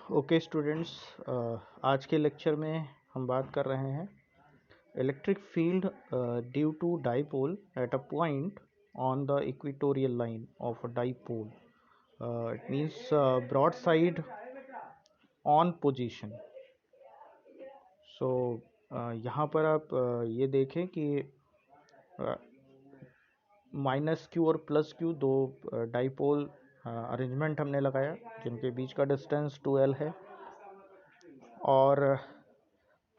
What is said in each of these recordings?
Okay students, आज के lecture में हम बात कर रहे हैं electric field due to dipole at a point on the equatorial line of a dipole. It means broad side on position. So यहाँ पर आप ये देखें कि माइनस क्यू और प्लस क्यू दो डाइपोल अरेंजमेंट हमने लगाया जिनके बीच का डिस्टेंस 2L है, और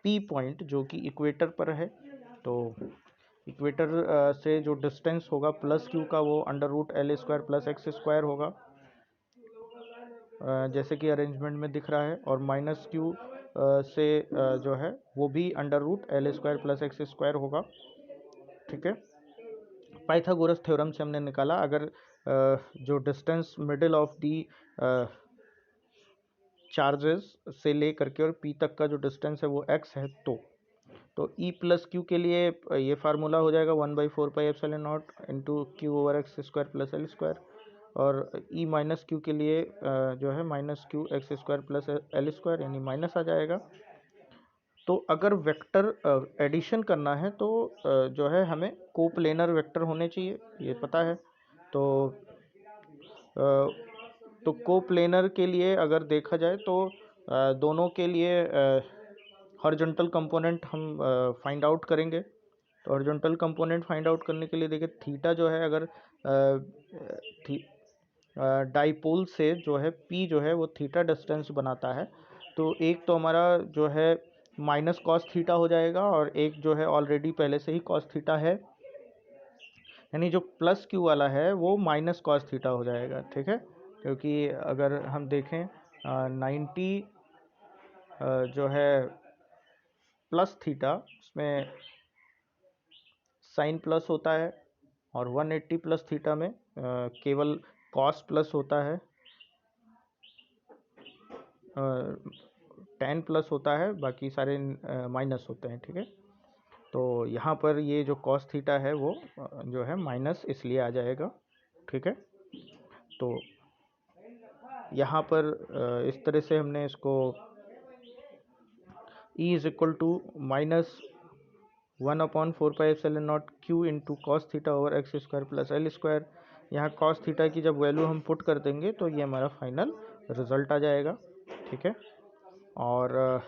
पी पॉइंट जो कि इक्वेटर पर है. तो इक्वेटर से जो डिस्टेंस होगा प्लस क्यू का वो under root L square plus X square होगा, जैसे कि अरेंजमेंट में दिख रहा है. और माइनस क्यू से जो है वो भी under root L square plus X square होगा. ठीक है. पाइथागोरस थ्योरम से हमने निकाला, अगर जो distance middle of the charges से ले करके और पी तक का जो डिस्टेंस है वो x है, तो ई प्लस क्यू के लिए ये फार्मूला हो जाएगा 1/4πε0 into Q over X square plus L square, और ई माइनस क्यू के लिए जो है minus Q X square plus L square, यानी माइनस आ जाएगा. तो अगर वेक्टर एडिशन करना है तो जो है हमें कोप्लेनर वेक्टर होने चाहिए, ये पता है. तो कोप्लेनर के लिए अगर देखा जाए तो दोनों के लिए हॉरिजॉन्टल कंपोनेंट हम फाइंड आउट करेंगे. तो हॉरिजॉन्टल कंपोनेंट फाइंड आउट करने के लिए देखिए थीटा जो है, अगर डाइपोल से जो है पी जो है वो थीटा डिस्टेंस बनाता है, तो एक तो हमारा जो है माइनस कॉस थीटा हो जाएगा, और एक जो है ऑलरेडी पहले से ही कॉस थीटा है, यानी जो प्लस क्यू वाला है वो माइनस कॉस थीटा हो जाएगा. ठीक है, क्योंकि अगर हम देखें 90 जो है प्लस थीटा, उसमें साइन प्लस होता है, और 180 प्लस थीटा में केवल कॉस प्लस होता है, टेन प्लस होता है, बाकी सारे माइनस होते हैं. ठीक है, तो यहाँ पर ये जो कॉस थीटा है वो जो है माइनस इसलिए आ जाएगा. ठीक है, तो यहाँ पर इस तरह से हमने इसको E is equal to minus 1/4πε0 Q into cos theta over X square plus L square. यहाँ कॉस थीटा की जब वैल्यू हम पुट कर देंगे तो ये हमारा फाइनल रिजल्ट आ जाएगा. ठीक है, और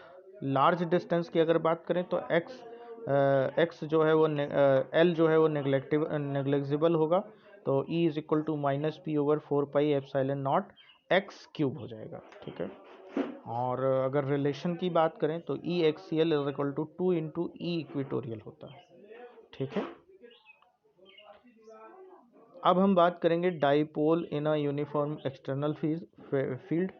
लार्ज डिस्टेंस की अगर बात करें तो एक्स जो है वो एल जो है वो नेग्लेक्जिबल होगा, तो E is equal to minus P over 4πε0 X cube हो जाएगा. ठीक है, और अगर रिलेशन की बात करें तो E axial is equal to 2 into E equatorial होता है. ठीक है, अब हम बात करेंगे dipole in a uniform external field,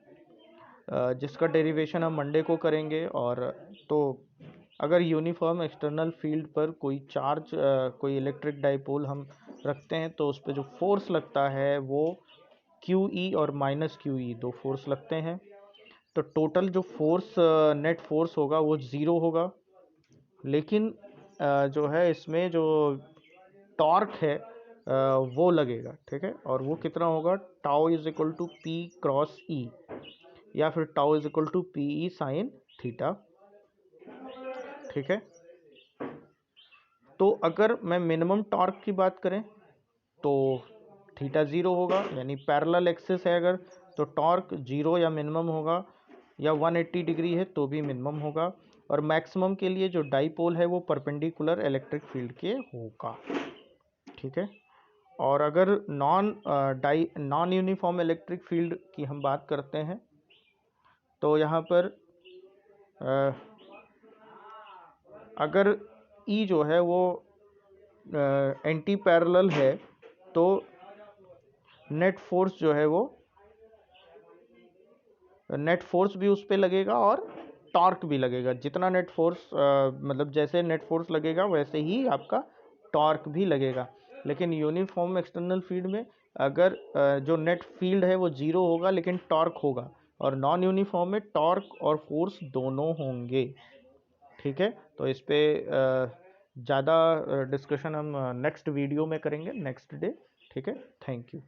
जिसका डेरिवेशन हम मंडे को करेंगे. और तो अगर यूनिफॉर्म एक्सटर्नल फील्ड पर कोई चार्ज कोई इलेक्ट्रिक डाइपोल हम रखते हैं तो उस पर जो फोर्स लगता है वो क्यू ई और माइनस क्यू ई दो फोर्स लगते हैं. तो टोटल जो फोर्स नेट फोर्स होगा वो ज़ीरो होगा, लेकिन जो है इसमें जो टॉर्क है वो लगेगा. ठीक है, और वो कितना होगा, tau is equal to P cross E, या फिर tau is equal to P E sine theta. ठीक है, तो अगर मैं मिनिमम टॉर्क की बात करें तो थीटा ज़ीरो होगा, यानी पैरेलल एक्सिस है अगर, तो टॉर्क ज़ीरो या मिनिमम होगा, या 180 डिग्री है तो भी मिनिमम होगा. और मैक्सिमम के लिए जो डाइपोल है वो परपेंडिकुलर इलेक्ट्रिक फील्ड के होगा. ठीक है, और अगर नॉन यूनिफॉर्म इलेक्ट्रिक फील्ड की हम बात करते हैं तो यहाँ पर अगर ई जो है वो एंटी पैरेलल है तो नेट फोर्स जो है वो नेट फोर्स भी उस पर लगेगा और टॉर्क भी लगेगा. जितना नेट फोर्स मतलब जैसे नेट फोर्स लगेगा वैसे ही आपका टॉर्क भी लगेगा. लेकिन यूनिफॉर्म एक्सटर्नल फील्ड में अगर जो नेट फील्ड है वो ज़ीरो होगा लेकिन टॉर्क होगा, और नॉन यूनिफॉर्म में टॉर्क और फोर्स दोनों होंगे. ठीक है, तो इस पर ज़्यादा डिस्कशन हम नेक्स्ट वीडियो में करेंगे, नेक्स्ट डे. ठीक है, थैंक यू.